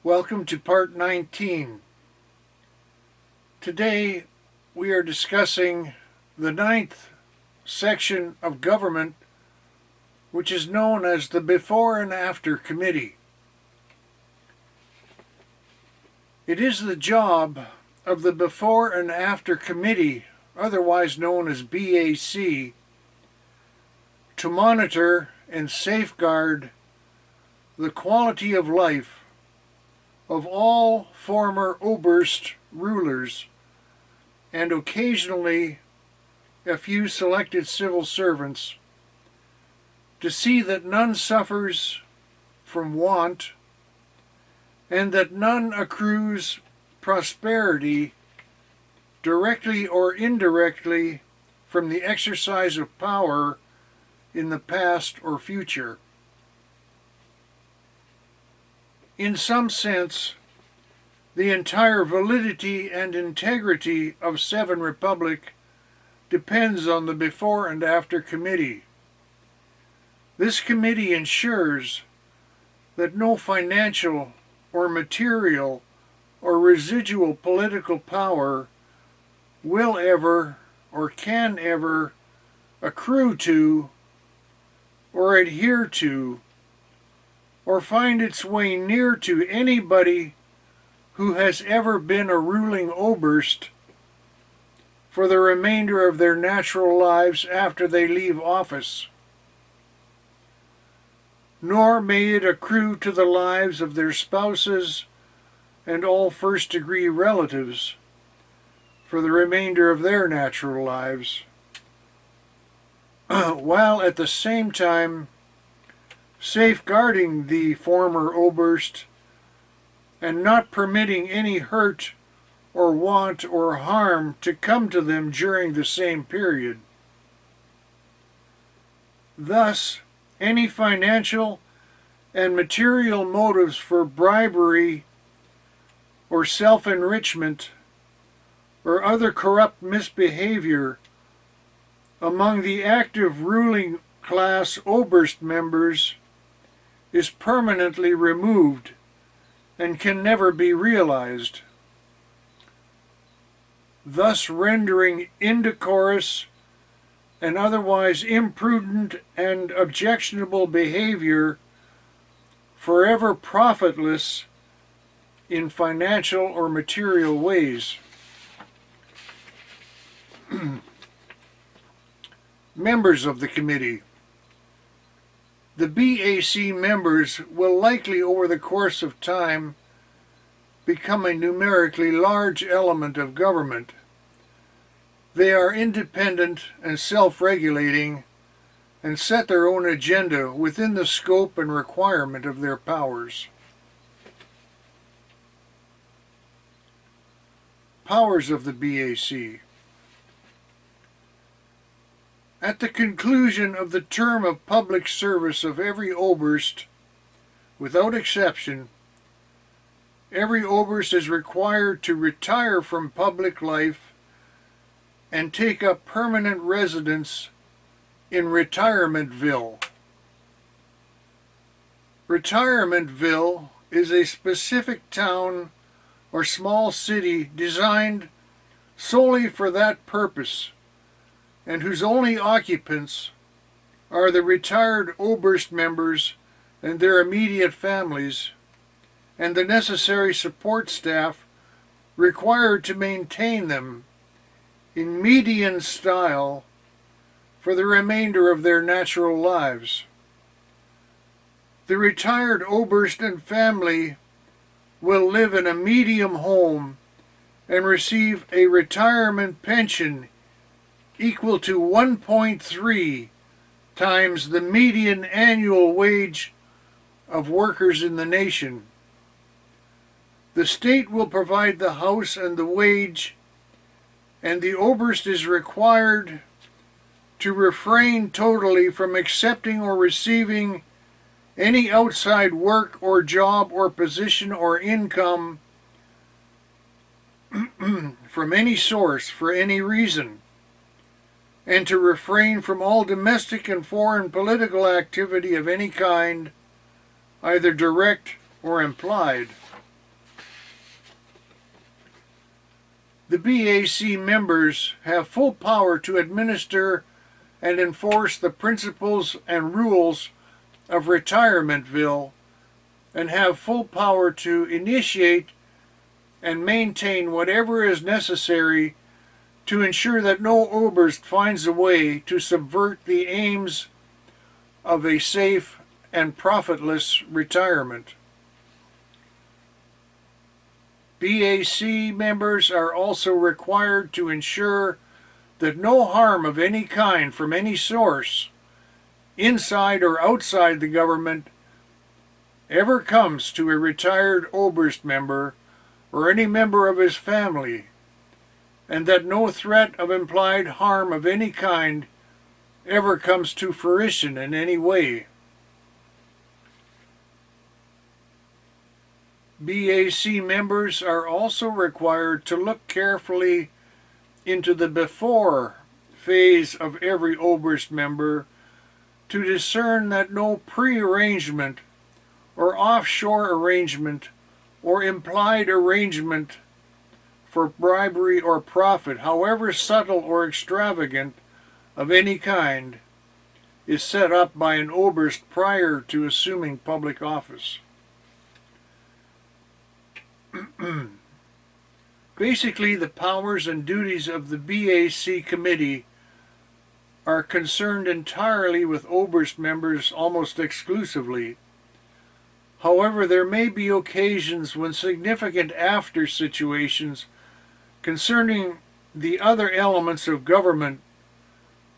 Welcome to part 19. Today we are discussing the ninth section of government, which is known as the Before and After Committee. It is the job of the Before and After Committee, otherwise known as BAC, to monitor and safeguard the quality of life of all former Oberst rulers and occasionally a few selected civil servants, to see that none suffers from want and that none accrues prosperity directly or indirectly from the exercise of power in the past or future. In some sense, the entire validity and integrity of Seven Republic depends on the Before and After Committee. This committee ensures that no financial or material or residual political power will ever or can ever accrue to or adhere to or find its way near to anybody who has ever been a ruling Oberst for the remainder of their natural lives after they leave office. Nor may it accrue to the lives of their spouses and all first-degree relatives for the remainder of their natural lives, while at the same time safeguarding the former Oberst and not permitting any hurt or want or harm to come to them during the same period. Thus, any financial and material motives for bribery or self-enrichment or other corrupt misbehavior among the active ruling class Oberst members is permanently removed and can never be realized, thus rendering indecorous and otherwise imprudent and objectionable behavior forever profitless in financial or material ways. Members of the committee. The BAC members will likely over the course of time become a numerically large element of government. They are independent and self-regulating and set their own agenda within the scope and requirement of their powers. Powers of the BAC. At the conclusion of the term of public service of every Oberst, without exception, every Oberst is required to retire from public life and take up permanent residence in Retirementville. Retirementville is a specific town or small city designed solely for that purpose, and whose only occupants are the retired Oberst members and their immediate families, and the necessary support staff required to maintain them in median style for the remainder of their natural lives. The retired Oberst and family will live in a medium home and receive a retirement pension equal to 1.3 times the median annual wage of workers in the nation. The state will provide the house and the wage, and the Oberst is required to refrain totally from accepting or receiving any outside work or job or position or income from any source for any reason, and to refrain from all domestic and foreign political activity of any kind, either direct or implied. The BAC members have full power to administer and enforce the principles and rules of Retirementville and have full power to initiate and maintain whatever is necessary to ensure that no Oberst finds a way to subvert the aims of a safe and profitless retirement. BAC members are also required to ensure that no harm of any kind from any source, inside or outside the government, ever comes to a retired Oberst member or any member of his family, and that no threat of implied harm of any kind ever comes to fruition in any way. BAC members are also required to look carefully into the before phase of every Oberst member to discern that no pre-arrangement or offshore arrangement or implied arrangement for bribery or profit, however subtle or extravagant of any kind, is set up by an Oberst prior to assuming public office. Basically, the powers and duties of the BAC committee are concerned entirely with Oberst members almost exclusively. However, there may be occasions when significant after situations concerning the other elements of government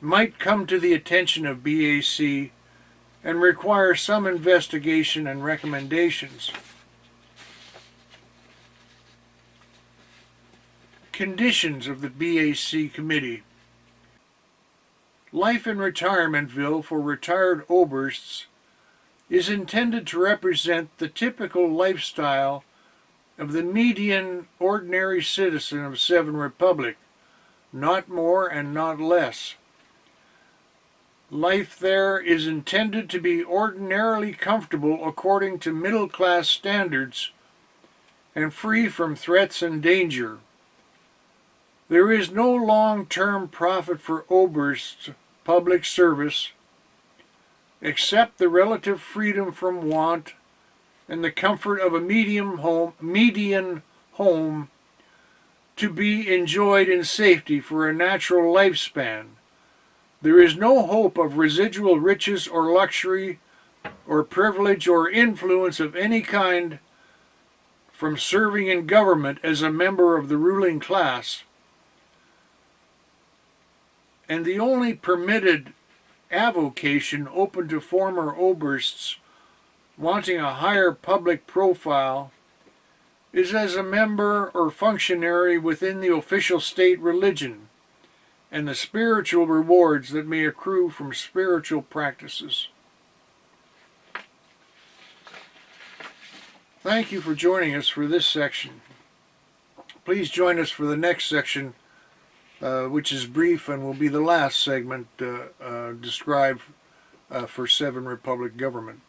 might come to the attention of BAC and require some investigation and recommendations. Conditions of the BAC committee. Life in Retirementville for retired Obersts is intended to represent the typical lifestyle of the median ordinary citizen of Seven Republic, not more and not less. Life there is intended to be ordinarily comfortable according to middle-class standards and free from threats and danger. There is no long-term profit for Oberst's public service except the relative freedom from want and the comfort of a median home to be enjoyed in safety for a natural lifespan. There is no hope of residual riches or luxury or privilege or influence of any kind from serving in government as a member of the ruling class. And the only permitted avocation open to former Obersts wanting a higher public profile is as a member or functionary within the official state religion and the spiritual rewards that may accrue from spiritual practices. Thank you for joining us for this section. Please join us for the next section, which is brief and will be the last segment described for Seven Republic government.